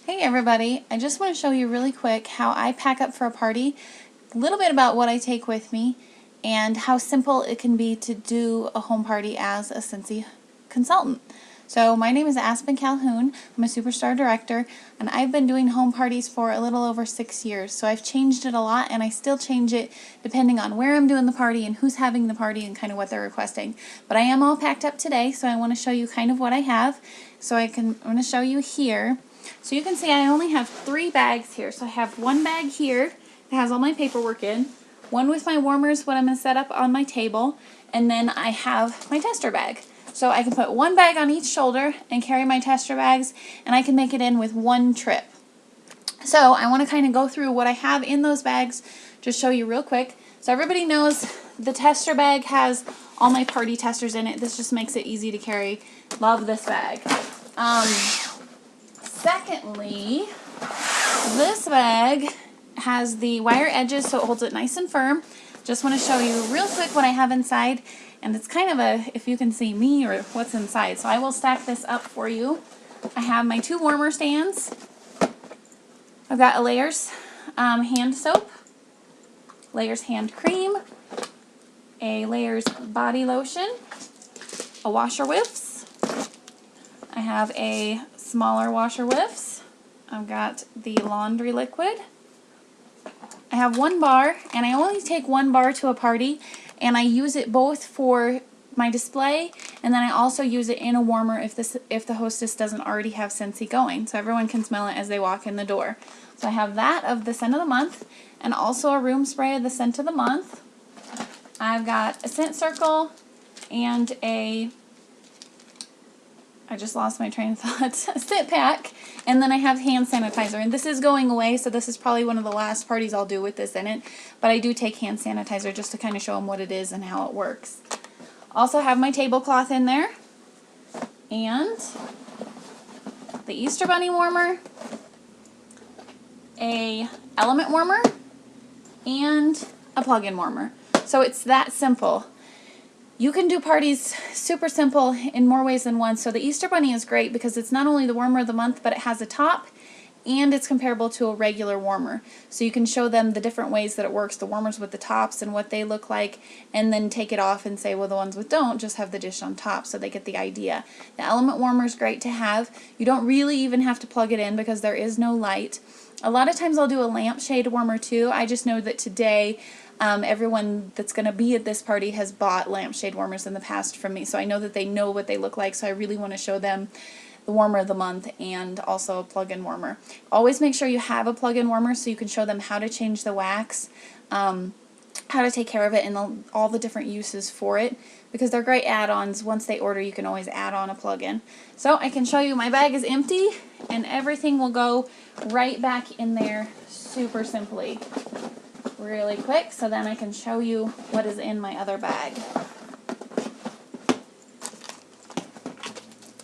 Hey everybody, I just want to show you really quick how I pack up for a party, a little bit about what I take with me, and how simple it can be to do a home party as a Scentsy consultant. So my name is Aspen Calhoun, I'm a Superstar Director, and I've been doing home parties for a little over 6 years. So I've changed it a lot, and I still change it depending on where I'm doing the party and who's having the party and kind of what they're requesting. But I am all packed up today, so I want to show you kind of what I have. So I'm going to show you here. So you can see I only have 3 bags here. So I have one bag here that has all my paperwork in, one with my warmers, what I'm going to set up on my table, and then I have my tester bag. So I can put one bag on each shoulder and carry my tester bags, and I can make it in with one trip. So I want to kind of go through what I have in those bags, just show you real quick. So everybody knows the tester bag has all my party testers in it. This just makes it easy to carry. Love this bag. Secondly, this bag has the wire edges so it holds it nice and firm. Just want to show you real quick what I have inside, and it's kind of a, if you can see me or what's inside. So I will stack this up for you. I have my 2 warmer stands. I've got a Layers hand soap, Layers hand cream, a Layers body lotion, a washer whiffs. I have a smaller washer whiffs. I've got the laundry liquid. I have 1 bar, and I only take 1 bar to a party, and I use it both for my display, and then I also use it in a warmer if the hostess doesn't already have Scentsy going, so everyone can smell it as they walk in the door. So I have that of the scent of the month, and also a room spray of the scent of the month. I've got a scent circle and I just lost my train of thought, scent pack, and then I have hand sanitizer, and this is going away, so this is probably one of the last parties I'll do with this in it, but I do take hand sanitizer just to kind of show them what it is and how it works. Also have my tablecloth in there, and the Easter Bunny warmer, a element warmer, and a plug-in warmer. So it's that simple. You can do parties super simple in more ways than one. So the Easter Bunny is great because it's not only the warmer of the month, but it has a top, and it's comparable to a regular warmer. So you can show them the different ways that it works, the warmers with the tops and what they look like, and then take it off and say, well, the ones with don't just have the dish on top, so they get the idea. The element warmer is great to have. You don't really even have to plug it in because there is no light. A lot of times I'll do a lampshade warmer too. I just know that today everyone that's going to be at this party has bought lampshade warmers in the past from me, so I know that they know what they look like, so I really want to show them the warmer of the month and also a plug-in warmer. Always make sure you have a plug-in warmer so you can show them how to change the wax, how to take care of it, and all the different uses for it, because they're great add-ons. Once they order, you can always add on a plug-in. So I can show you my bag is empty, and everything will go right back in there super simply. Really quick, so then I can show you what is in my other bag.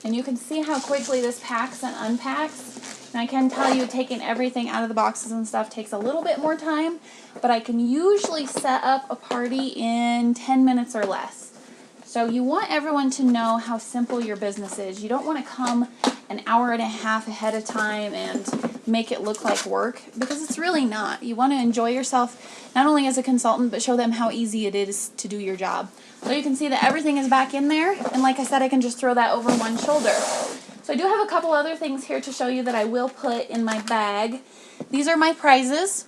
And you can see how quickly this packs and unpacks. And I can tell you taking everything out of the boxes and stuff takes a little bit more time, but I can usually set up a party in 10 minutes or less. So you want everyone to know how simple your business is. You don't want to come an hour and a half ahead of time and make it look like work, because it's really not. You want to enjoy yourself not only as a consultant, but show them how easy it is to do your job. So you can see that everything is back in there, and like I said, I can just throw that over one shoulder. So I do have a couple other things here to show you that I will put in my bag. These are my prizes.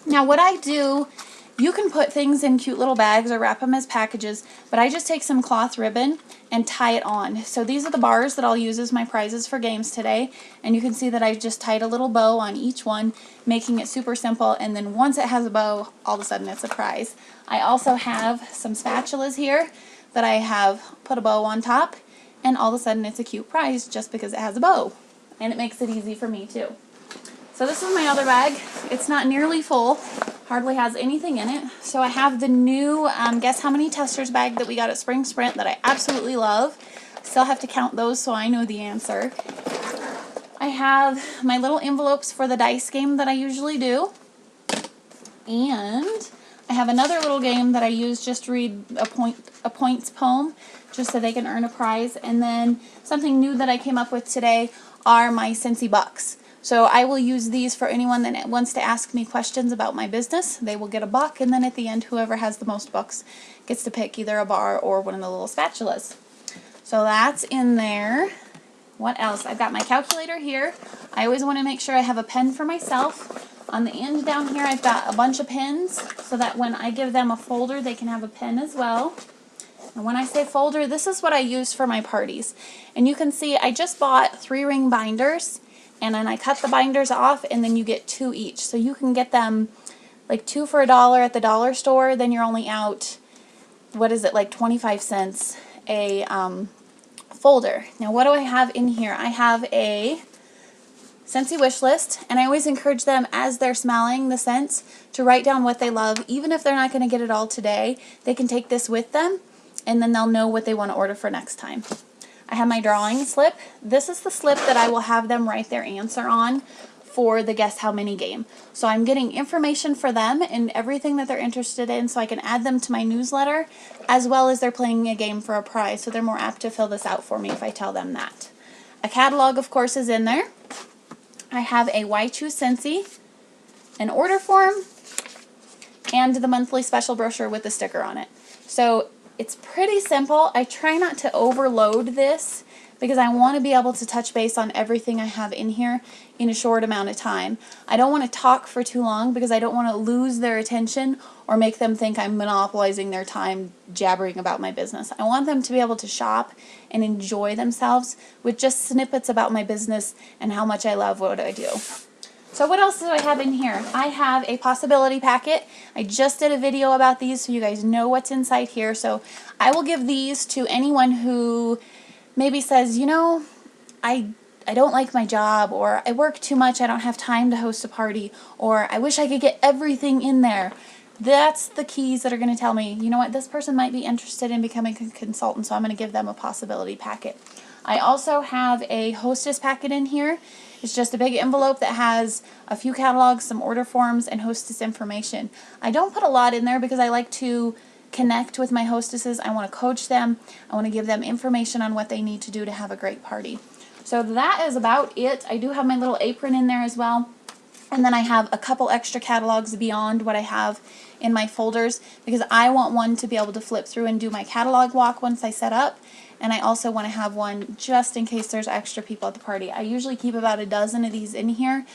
Now what I do, you can put things in cute little bags or wrap them as packages, but I just take some cloth ribbon and tie it on. So these are the bars that I'll use as my prizes for games today, and you can see that I just tied a little bow on each one, making it super simple, and then once it has a bow, all of a sudden it's a prize. I also have some spatulas here that I have put a bow on top, and all of a sudden it's a cute prize just because it has a bow, and it makes it easy for me too. So this is my other bag. It's not nearly full, hardly has anything in it. So I have the new Guess How Many Testers bag that we got at Spring Sprint that I absolutely love. Still have to count those so I know the answer. I have my little envelopes for the dice game that I usually do. And I have another little game that I use just to read a points poem, just so they can earn a prize. And then something new that I came up with today are my Scentsy Bucks. So I will use these for anyone that wants to ask me questions about my business. They will get a buck, and then at the end, whoever has the most bucks gets to pick either a bar or one of the little spatulas. So that's in there. What else? I've got my calculator here. I always want to make sure I have a pen for myself. On the end down here, I've got a bunch of pens so that when I give them a folder, they can have a pen as well. And when I say folder, this is what I use for my parties. And you can see I just bought 3-ring binders, and then I cut the binders off, and then you get 2 each. So you can get them like 2 for $1 at the dollar store, then you're only out, what is it, like 25 cents a folder. Now what do I have in here? I have a Scentsy wish list, and I always encourage them as they're smelling the scents to write down what they love. Even if they're not going to get it all today, they can take this with them, and then they'll know what they want to order for next time. I have my drawing slip. This is the slip that I will have them write their answer on for the Guess How Many game. So I'm getting information for them and everything that they're interested in, so I can add them to my newsletter, as well as they're playing a game for a prize, so they're more apt to fill this out for me if I tell them that. A catalog, of course, is in there. I have a Why Choose Scentsy, an order form, and the monthly special brochure with the sticker on it. So it's pretty simple. I try not to overload this because I want to be able to touch base on everything I have in here in a short amount of time. I don't want to talk for too long because I don't want to lose their attention or make them think I'm monopolizing their time jabbering about my business. I want them to be able to shop and enjoy themselves with just snippets about my business and how much I love what I do. So what else do I have in here? I have a possibility packet. I just did a video about these so you guys know what's inside here. So I will give these to anyone who maybe says, you know, I don't like my job, or I work too much, I don't have time to host a party, or I wish I could get everything in there. That's the keys that are going to tell me, you know what, this person might be interested in becoming a consultant, so I'm going to give them a possibility packet. I also have a hostess packet in here. It's just a big envelope that has a few catalogs, some order forms, and hostess information. I don't put a lot in there because I like to connect with my hostesses. I want to coach them. I want to give them information on what they need to do to have a great party. So that is about it. I do have my little apron in there as well. And then I have a couple extra catalogs beyond what I have in my folders because I want one to be able to flip through and do my catalog walk once I set up. And I also want to have one just in case there's extra people at the party. I usually keep about a dozen of these in here,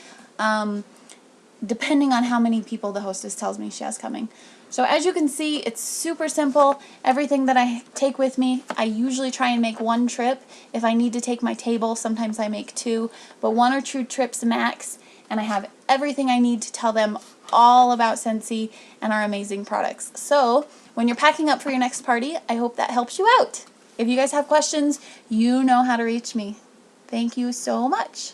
depending on how many people the hostess tells me she has coming. So as you can see, it's super simple. Everything that I take with me, I usually try and make one trip. If I need to take my table, sometimes I make 2, but 1 or 2 trips max, and I have everything I need to tell them all about Scentsy and our amazing products. So when you're packing up for your next party, I hope that helps you out. If you guys have questions, you know how to reach me. Thank you so much.